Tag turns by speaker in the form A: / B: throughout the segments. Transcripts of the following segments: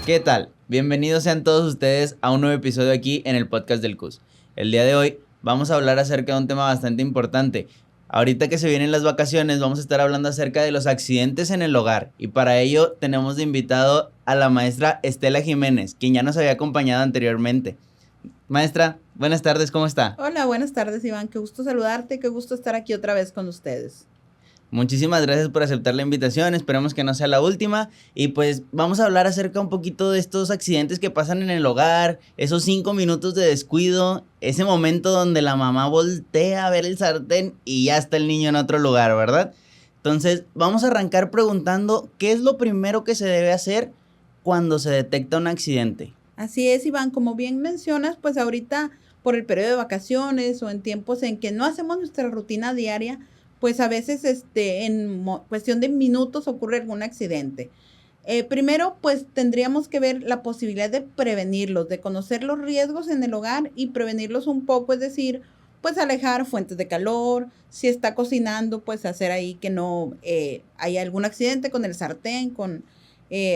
A: ¿Qué tal? Bienvenidos sean todos ustedes a un nuevo episodio aquí en el podcast del CUS. El día de hoy vamos a hablar acerca de un tema bastante importante. Ahorita que se vienen las vacaciones vamos a estar hablando acerca de los accidentes en el hogar y para ello tenemos de invitado a la maestra Estela Jiménez, quien ya nos había acompañado anteriormente. Maestra, buenas tardes, ¿cómo está?
B: Hola, buenas tardes, Iván. Qué gusto saludarte, qué gusto estar aquí otra vez con ustedes.
A: Muchísimas gracias por aceptar la invitación, esperemos que no sea la última y pues vamos a hablar acerca un poquito de estos accidentes que pasan en el hogar, esos 5 minutos de descuido, ese momento donde la mamá voltea a ver el sartén y ya está el niño en otro lugar, ¿verdad? Entonces vamos a arrancar preguntando qué es lo primero que se debe hacer cuando se detecta un accidente.
B: Así es, Iván, como bien mencionas, pues ahorita por el periodo de vacaciones o en tiempos en que no hacemos nuestra rutina diaria, pues a veces cuestión de minutos ocurre algún accidente. Primero, pues tendríamos que ver la posibilidad de prevenirlos, de conocer los riesgos en el hogar y prevenirlos un poco, es decir, pues alejar fuentes de calor, si está cocinando, pues hacer ahí que no haya algún accidente con el sartén, con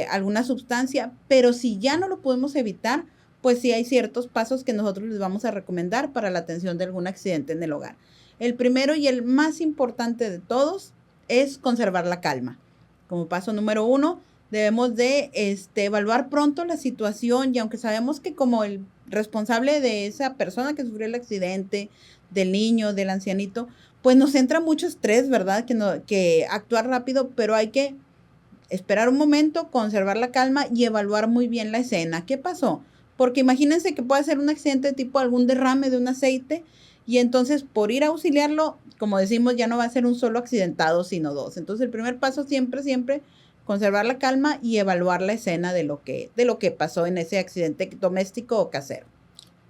B: alguna sustancia, pero si ya no lo podemos evitar, pues sí hay ciertos pasos que nosotros les vamos a recomendar para la atención de algún accidente en el hogar. El primero y el más importante de todos es conservar la calma. Como paso número 1, debemos de evaluar pronto la situación y aunque sabemos que como el responsable de esa persona que sufrió el accidente, del niño, del ancianito, pues nos entra mucho estrés, ¿verdad? Que actuar rápido, pero hay que esperar un momento, conservar la calma y evaluar muy bien la escena. ¿Qué pasó? Porque imagínense que puede ser un accidente tipo algún derrame de un aceite y entonces por ir a auxiliarlo, como decimos, ya no va a ser un solo accidentado, sino dos. Entonces el primer paso siempre, conservar la calma y evaluar la escena de lo que pasó en ese accidente doméstico o casero.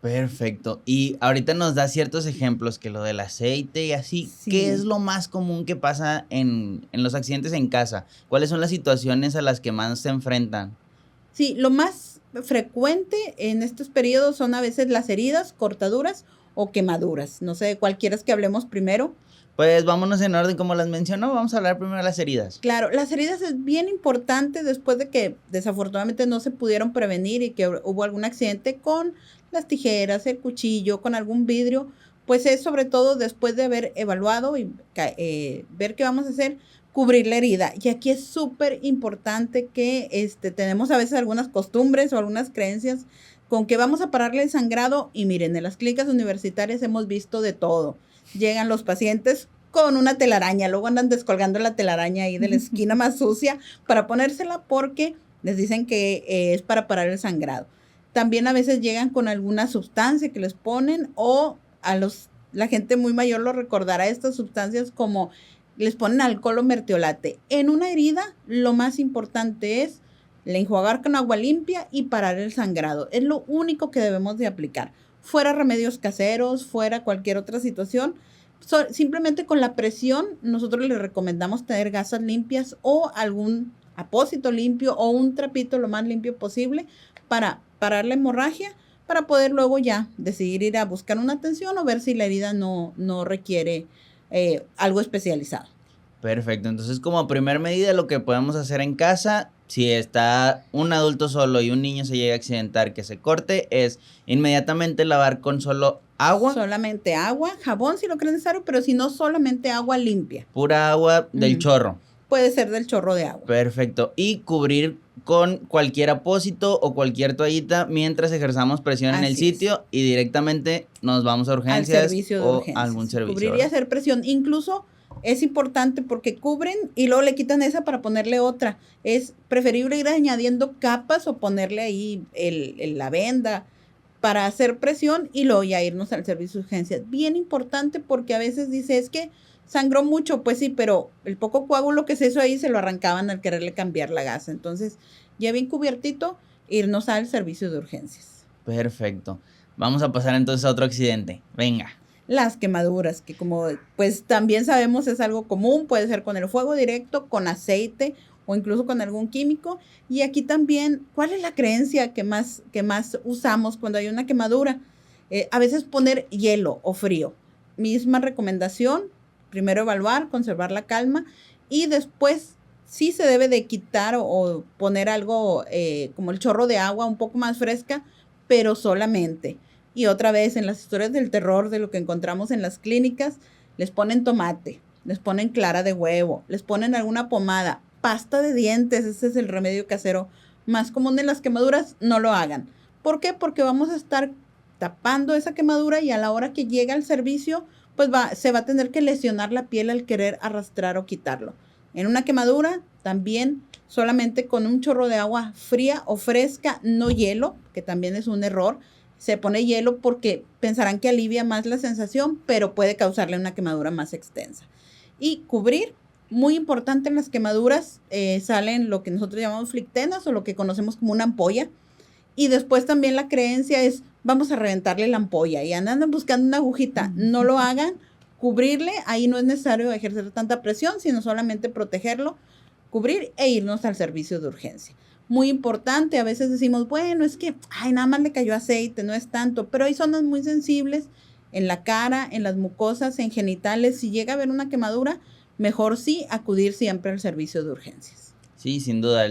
A: Perfecto. Y ahorita nos da ciertos ejemplos, que lo del aceite y así.
B: Sí.
A: ¿Qué es lo más común que pasa en los accidentes en casa? ¿Cuáles son las situaciones a las que más se enfrentan?
B: Sí, lo más frecuente en estos periodos son a veces las heridas, cortaduras o quemaduras. No sé, cuál quieras que hablemos primero.
A: Pues vámonos en orden como las mencionó. Vamos a hablar primero de las heridas.
B: Claro, las heridas es bien importante después de que desafortunadamente no se pudieron prevenir y que hubo algún accidente con las tijeras, el cuchillo, con algún vidrio, pues es sobre todo después de haber evaluado y ver qué vamos a hacer, cubrir la herida. Y aquí es súper importante que tenemos a veces algunas costumbres o algunas creencias con que vamos a pararle el sangrado y miren, en las clínicas universitarias hemos visto de todo. Llegan los pacientes con una telaraña, luego andan descolgando la telaraña ahí de la esquina más sucia para ponérsela porque les dicen que es para parar el sangrado. También a veces llegan con alguna sustancia que les ponen o la gente muy mayor lo recordará estas sustancias como les ponen alcohol o mertiolate. En una herida lo más importante es enjuagar con agua limpia y parar el sangrado. Es lo único que debemos de aplicar. Fuera remedios caseros, fuera cualquier otra situación, simplemente con la presión nosotros les recomendamos tener gasas limpias o algún apósito limpio o un trapito lo más limpio posible para parar la hemorragia, para poder luego ya decidir ir a buscar una atención o ver si la herida no requiere algo especializado.
A: Perfecto, entonces como primer medida lo que podemos hacer en casa, si está un adulto solo y un niño se llega a accidentar que se corte, es inmediatamente lavar con solo agua.
B: Solamente agua, jabón si lo crees necesario, pero si no, solamente agua limpia.
A: Pura agua del chorro.
B: Puede ser del chorro de agua.
A: Perfecto, y cubrir con cualquier apósito o cualquier toallita mientras ejerzamos presión en el sitio y directamente nos vamos a urgencias
B: al servicio de urgencias.
A: Algún servicio.
B: Cubrir y
A: ¿verdad?
B: hacer presión, incluso es importante porque cubren y luego le quitan esa para ponerle otra. Es preferible ir añadiendo capas o ponerle ahí la venda para hacer presión y luego ya irnos al servicio de urgencias. Bien importante porque a veces dice, es que sangró mucho, pues sí, pero el poco coágulo que se hizo ahí se lo arrancaban al quererle cambiar la gasa. Entonces, ya bien cubiertito, irnos al servicio de urgencias.
A: Perfecto. Vamos a pasar entonces a otro accidente. Venga.
B: Las quemaduras, que como pues también sabemos es algo común, puede ser con el fuego directo, con aceite o incluso con algún químico. Y aquí también, ¿cuál es la creencia que más usamos cuando hay una quemadura? A veces poner hielo o frío. Misma recomendación, primero evaluar, conservar la calma y después, sí se debe de quitar o poner algo como el chorro de agua un poco más fresca, pero solamente. Y otra vez, en las historias del terror de lo que encontramos en las clínicas, les ponen tomate, les ponen clara de huevo, les ponen alguna pomada, pasta de dientes, ese es el remedio casero más común de las quemaduras, no lo hagan. ¿Por qué? Porque vamos a estar tapando esa quemadura y a la hora que llega el servicio, pues se va a tener que lesionar la piel al querer arrastrar o quitarlo. En una quemadura, también solamente con un chorro de agua fría o fresca, no hielo, que también es un error. Se pone hielo porque pensarán que alivia más la sensación, pero puede causarle una quemadura más extensa. Y cubrir, muy importante en las quemaduras, salen lo que nosotros llamamos flictenas o lo que conocemos como una ampolla. Y después también la creencia es, vamos a reventarle la ampolla y andan buscando una agujita. No lo hagan, cubrirle, ahí no es necesario ejercer tanta presión, sino solamente protegerlo, cubrir e irnos al servicio de urgencia. Muy importante, a veces decimos, bueno, es que, ay, nada más le cayó aceite, no es tanto, pero hay zonas muy sensibles en la cara, en las mucosas, en genitales. Si llega a haber una quemadura, mejor sí acudir siempre al servicio de urgencias.
A: Sí, sin duda.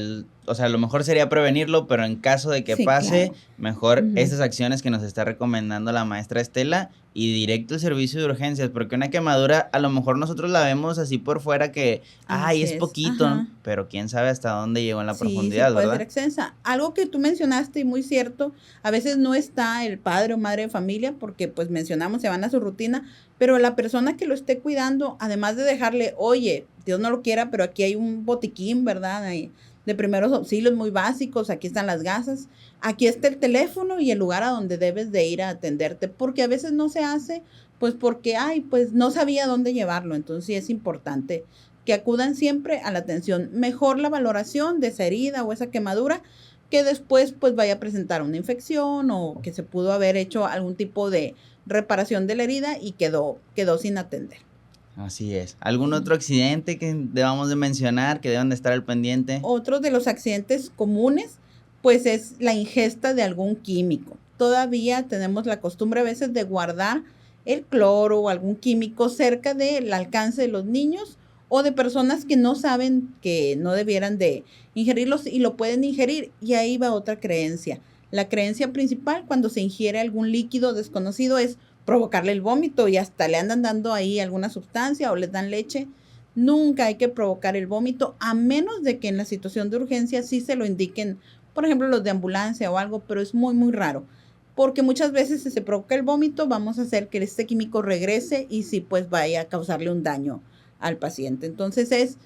A: O sea, lo mejor sería prevenirlo, pero en caso de que
B: Sí,
A: pase,
B: claro.
A: mejor
B: Ujú.
A: estas acciones que nos está recomendando la maestra Estela y directo al servicio de urgencias, porque una quemadura a lo mejor nosotros la vemos así por fuera que, ay,
B: Así
A: es
B: es.
A: poquito,
B: Ajá.
A: pero quién sabe hasta dónde llegó en la
B: Sí, sí
A: profundidad,
B: puede ser
A: ¿verdad?
B: extensa. Algo que tú mencionaste y muy cierto, a veces no está el padre o madre de familia porque pues mencionamos, se van a su rutina, pero la persona que lo esté cuidando, además de dejarle, oye, Dios no lo quiera, pero aquí hay un botiquín, ¿verdad? De primeros auxilios muy básicos, aquí están las gasas, aquí está el teléfono y el lugar a donde debes de ir a atenderte, porque a veces no se hace, pues porque, ay, pues no sabía dónde llevarlo, entonces sí es importante que acudan siempre a la atención. Mejor la valoración de esa herida o esa quemadura que después pues vaya a presentar una infección o que se pudo haber hecho algún tipo de reparación de la herida y quedó sin atender.
A: Así es. ¿Algún otro accidente que debamos de mencionar, que deban de estar al pendiente?
B: Otro de los accidentes comunes pues es la ingesta de algún químico. Todavía tenemos la costumbre a veces de guardar el cloro o algún químico cerca del alcance de los niños o de personas que no saben que no debieran de ingerirlos y lo pueden ingerir. Y ahí va otra creencia. La creencia principal cuando se ingiere algún líquido desconocido es provocarle el vómito y hasta le andan dando ahí alguna sustancia o les dan leche. Nunca hay que provocar el vómito a menos de que en la situación de urgencia sí se lo indiquen, por ejemplo, los de ambulancia o algo, pero es muy, muy raro. Porque muchas veces si se provoca el vómito, vamos a hacer que este químico regrese y sí, pues vaya a causarle un daño al paciente. Entonces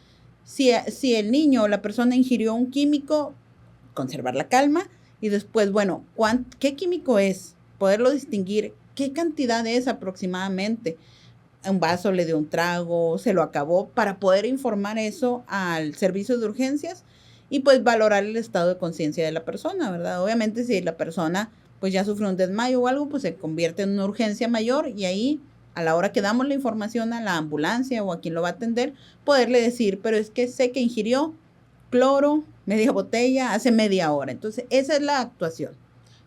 B: si el niño o la persona ingirió un químico, conservar la calma y después, bueno, ¿qué químico es? Poderlo distinguir, qué cantidad es aproximadamente. Un vaso le dio un trago, se lo acabó, para poder informar eso al servicio de urgencias y pues valorar el estado de conciencia de la persona, ¿verdad? Obviamente si la persona pues ya sufrió un desmayo o algo, pues se convierte en una urgencia mayor y ahí a la hora que damos la información a la ambulancia o a quien lo va a atender, poderle decir, pero es que sé que ingirió cloro, media botella, hace media hora. Entonces, esa es la actuación.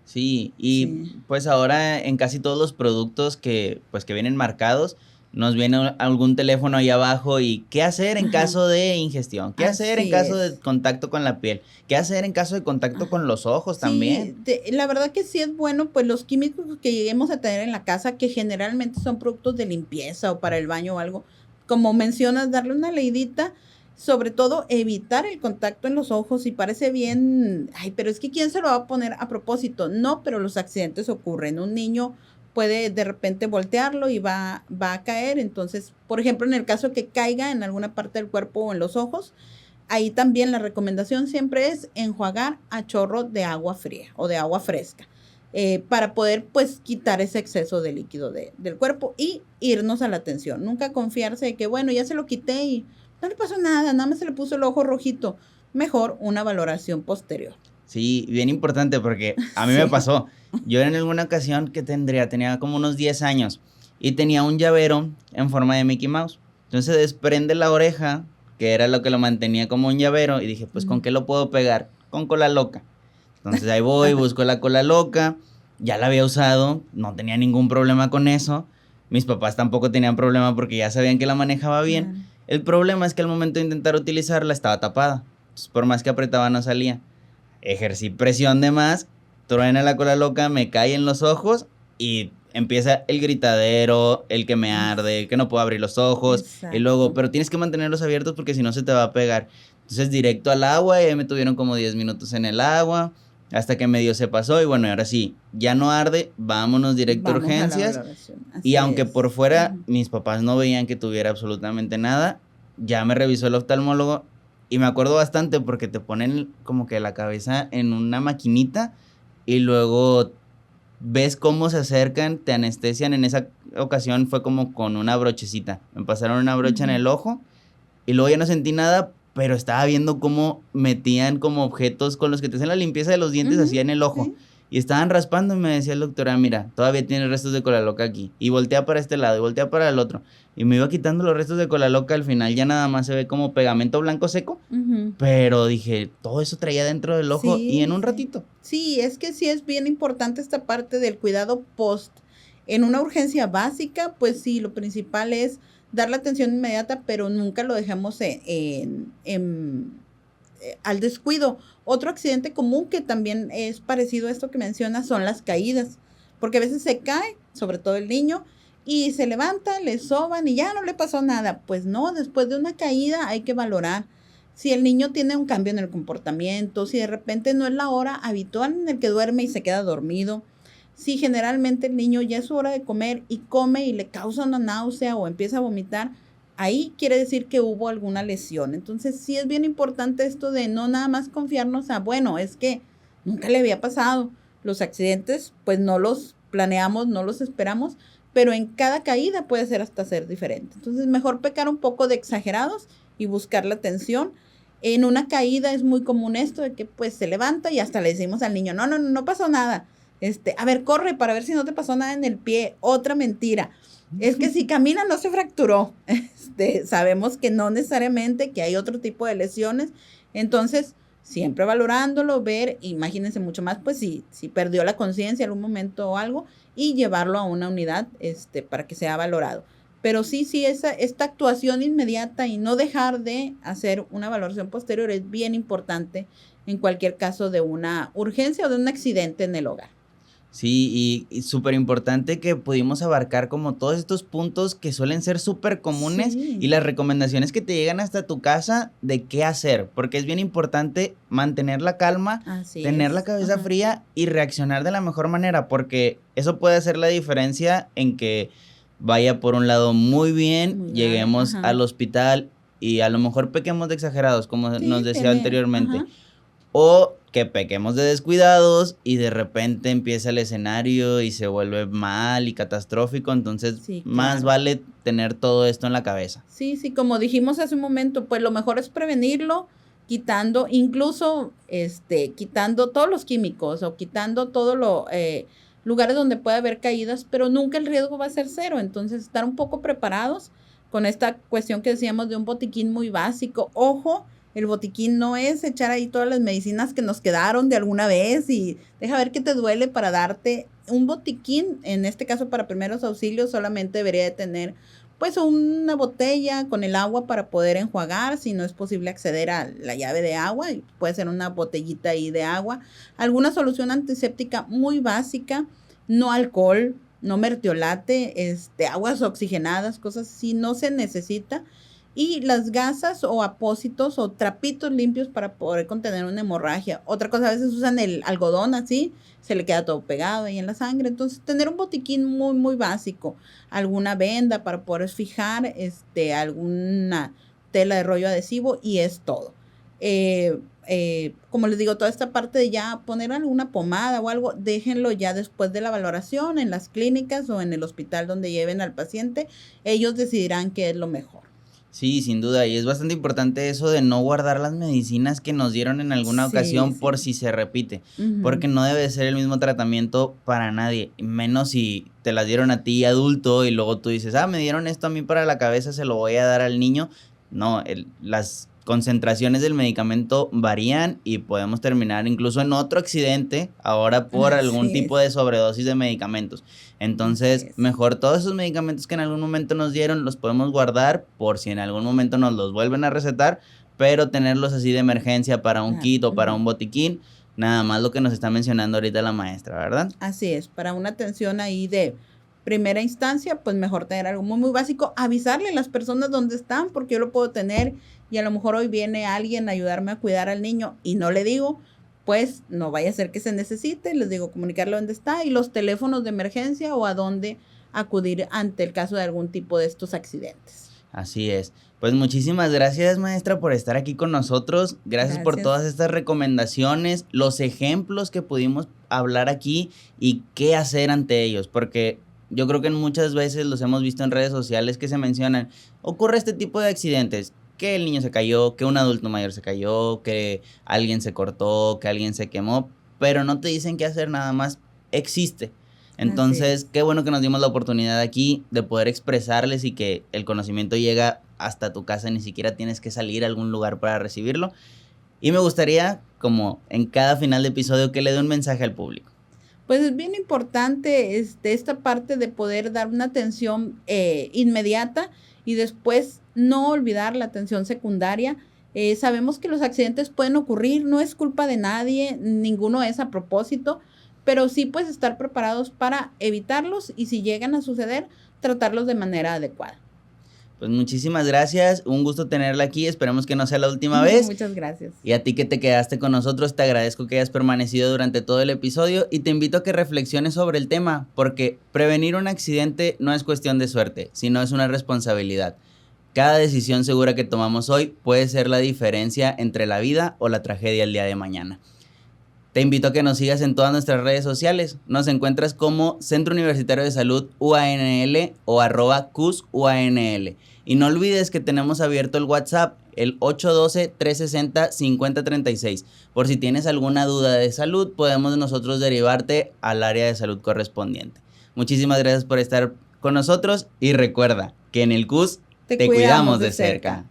A: Sí, y
B: Sí.
A: pues ahora en casi todos los productos que vienen marcados, nos viene algún teléfono ahí abajo y qué hacer en
B: Ajá.
A: caso de ingestión, qué hacer en
B: Así
A: caso de
B: es.
A: contacto con la piel, qué hacer en caso de contacto
B: Ajá.
A: con los ojos también.
B: Sí, la verdad que sí es bueno, pues los químicos que lleguemos a tener en la casa, que generalmente son productos de limpieza o para el baño o algo, como mencionas, darle una leidita, sobre todo evitar el contacto en los ojos y parece bien, ay, pero es que ¿quién se lo va a poner a propósito? No, pero los accidentes ocurren. Un niño puede de repente voltearlo y va a caer. Entonces, por ejemplo, en el caso que caiga en alguna parte del cuerpo o en los ojos, ahí también la recomendación siempre es enjuagar a chorro de agua fría o de agua fresca para poder pues quitar ese exceso de líquido del cuerpo y irnos a la atención. Nunca confiarse de que bueno, ya se lo quité y no le pasó nada, nada más se le puso el ojo rojito. Mejor una valoración posterior.
A: Sí, bien importante porque a mí me
B: Sí.
A: pasó. Yo en alguna ocasión tenía como unos 10 años y tenía un llavero en forma de Mickey Mouse. Entonces desprende la oreja, que era lo que lo mantenía como un llavero, y dije, pues ¿con qué lo puedo pegar? Con cola loca. Entonces ahí voy, busco la cola loca, ya la había usado, no tenía ningún problema con eso. Mis papás tampoco tenían problema porque ya sabían que la manejaba bien.
B: Claro.
A: El problema es que al momento de intentar utilizarla estaba tapada. Entonces, por más que apretaba no salía. Ejercí presión de más, truena la cola loca, me cae en los ojos y empieza el gritadero, el que me arde, el que no puedo abrir los ojos. Y luego,
B: Exacto.
A: pero tienes que mantenerlos abiertos porque si no se te va a pegar. Entonces directo al agua y ahí me tuvieron como 10 minutos en el agua hasta que medio se pasó y bueno, y ahora sí, ya no arde, vámonos directo a
B: Vamos a la
A: urgencias.
B: valoración.
A: Y
B: Así
A: aunque por
B: es.
A: fuera
B: Ujú.
A: mis papás no veían que tuviera absolutamente nada, ya me revisó el oftalmólogo y me acuerdo bastante porque te ponen como que la cabeza en una maquinita y luego ves cómo se acercan, te anestesian. En esa ocasión fue como con una brochecita. Me pasaron una brocha en
B: Ujú.
A: el ojo y luego ya no sentí nada, pero estaba viendo cómo metían como objetos con los que te hacen la limpieza de los dientes
B: Ujú,
A: así en el ojo.
B: sí.
A: Y estaban raspando y me decía el doctor, mira, todavía tiene restos de cola loca aquí. Y voltea para este lado y voltea para el otro. Y me iba quitando los restos de cola loca. Al final ya nada más se ve como pegamento blanco seco.
B: Ujú.
A: Pero dije, todo eso traía dentro del ojo y en
B: Sí,
A: un
B: sí.
A: ratito.
B: Sí, es que sí es bien importante esta parte del cuidado post. En una urgencia básica, pues sí, lo principal es dar la atención inmediata, pero nunca lo dejemos al descuido. Otro accidente común que también es parecido a esto que mencionas son las caídas, porque a veces se cae, sobre todo el niño, y se levanta, le soban y ya no le pasó nada. Pues no, después de una caída hay que valorar si el niño tiene un cambio en el comportamiento, si de repente no es la hora habitual en el que duerme y se queda dormido, si generalmente el niño ya es su hora de comer y come y le causa una náusea o empieza a vomitar, ahí quiere decir que hubo alguna lesión. Entonces sí es bien importante esto de no nada más confiarnos a, bueno, es que nunca le había pasado. Los accidentes pues no los planeamos, no los esperamos, pero en cada caída puede ser hasta ser diferente. Entonces mejor pecar un poco de exagerados y buscar la atención. En una caída es muy común esto de que pues se levanta y hasta le decimos al niño, no, no, no pasó nada. A ver, corre para ver si no te pasó nada en el pie. Otra mentira. Es que si camina no se fracturó. Sabemos que no necesariamente, que hay otro tipo de lesiones. Entonces, siempre valorándolo, ver, imagínense mucho más, pues si perdió la conciencia en algún momento o algo, y llevarlo a una unidad, para que sea valorado. Pero sí, esta actuación inmediata y no dejar de hacer una valoración posterior es bien importante en cualquier caso de una urgencia o de un accidente en el hogar.
A: Sí, y súper importante que pudimos abarcar como todos estos puntos que suelen ser súper comunes y
B: Sí,
A: las recomendaciones que te llegan hasta tu casa de qué hacer, porque es bien importante mantener la calma,
B: así
A: tener la
B: es.
A: cabeza
B: Ajá.
A: fría y reaccionar de la mejor manera, porque eso puede hacer la diferencia en que vaya por un lado muy bien,
B: Muy grave.
A: lleguemos
B: Ajá.
A: al hospital y a lo mejor pequemos de exagerados, como nos
B: Sí,
A: decía
B: tiene.
A: anteriormente.
B: Ajá.
A: O que pequemos de descuidados y de repente empieza el escenario y se vuelve mal y catastrófico, entonces
B: Sí,
A: más
B: claro.
A: vale tener todo esto en la cabeza.
B: Sí, sí, como dijimos hace un momento, pues lo mejor es prevenirlo, quitando, incluso, quitando todos los químicos o quitando todos los lugares donde puede haber caídas, pero nunca el riesgo va a ser cero. Entonces, estar un poco preparados con esta cuestión que decíamos de un botiquín muy básico. Ojo, el botiquín no es echar ahí todas las medicinas que nos quedaron de alguna vez y deja ver qué te duele para darte un botiquín. En este caso, para primeros auxilios, solamente debería de tener pues una botella con el agua para poder enjuagar, si no es posible acceder a la llave de agua, puede ser una botellita ahí de agua, alguna solución antiséptica muy básica, no alcohol, no mertiolate, aguas oxigenadas, cosas así, no se necesita. Y las gasas o apósitos o trapitos limpios para poder contener una hemorragia. Otra cosa, a veces usan el algodón así, se le queda todo pegado ahí en la sangre. Entonces, tener un botiquín muy, muy básico, alguna venda para poder fijar, alguna tela de rollo adhesivo y es todo. Como les digo, toda esta parte de ya poner alguna pomada o algo, déjenlo ya después de la valoración en las clínicas o en el hospital donde lleven al paciente. Ellos decidirán qué es lo mejor.
A: Sí, sin duda, y es bastante importante eso de no guardar las medicinas que nos dieron en alguna
B: Sí,
A: ocasión por
B: sí.
A: si se repite,
B: Ujú.
A: porque no debe ser el mismo tratamiento para nadie, y menos si te las dieron a ti adulto y luego tú dices, me dieron esto a mí para la cabeza, se lo voy a dar al niño. No, las concentraciones del medicamento varían y podemos terminar incluso en otro accidente ahora por algún tipo de sobredosis de medicamentos. Entonces, mejor todos esos medicamentos que en algún momento nos dieron los podemos guardar por si en algún momento nos los vuelven a recetar, pero tenerlos así de emergencia para un kit o para un botiquín, nada más lo que nos está mencionando ahorita la maestra, ¿verdad?
B: Así es, para una atención ahí de primera instancia, pues mejor tener algo muy, muy básico, avisarle a las personas dónde están, porque yo lo puedo tener y a lo mejor hoy viene alguien a ayudarme a cuidar al niño y no le digo, pues no vaya a ser que se necesite, les digo comunicarle dónde está y los teléfonos de emergencia o a dónde acudir ante el caso de algún tipo de estos accidentes.
A: Así es. Pues muchísimas gracias, maestra, por estar aquí con nosotros. Gracias por todas estas recomendaciones, los ejemplos que pudimos hablar aquí y qué hacer ante ellos, porque yo creo que muchas veces los hemos visto en redes sociales que se mencionan, ocurre este tipo de accidentes, que el niño se cayó, que un adulto mayor se cayó, que alguien se cortó, que alguien se quemó, pero no te dicen qué hacer, nada más existe. Entonces, qué bueno que nos dimos la oportunidad aquí de poder expresarles y que el conocimiento llega hasta tu casa, ni siquiera tienes que salir a algún lugar para recibirlo. Y me gustaría, como en cada final de episodio, que le dé un mensaje al público.
B: Pues es bien importante esta parte de poder dar una atención inmediata y después no olvidar la atención secundaria. Sabemos que los accidentes pueden ocurrir, no es culpa de nadie, ninguno es a propósito, pero sí pues estar preparados para evitarlos y si llegan a suceder, tratarlos de manera adecuada.
A: Pues muchísimas gracias, un gusto tenerla aquí, esperemos que no sea la última vez.
B: Muchas gracias.
A: Y a ti que te quedaste con nosotros, te agradezco que hayas permanecido durante todo el episodio y te invito a que reflexiones sobre el tema, porque prevenir un accidente no es cuestión de suerte, sino es una responsabilidad. Cada decisión segura que tomamos hoy puede ser la diferencia entre la vida o la tragedia el día de mañana. Te invito a que nos sigas en todas nuestras redes sociales. Nos encuentras como Centro Universitario de Salud UANL o @CUSUANL. Y no olvides que tenemos abierto el WhatsApp, el 812-360-5036. Por si tienes alguna duda de salud, podemos nosotros derivarte al área de salud correspondiente. Muchísimas gracias por estar con nosotros y recuerda que en el CUS te cuidamos de cerca.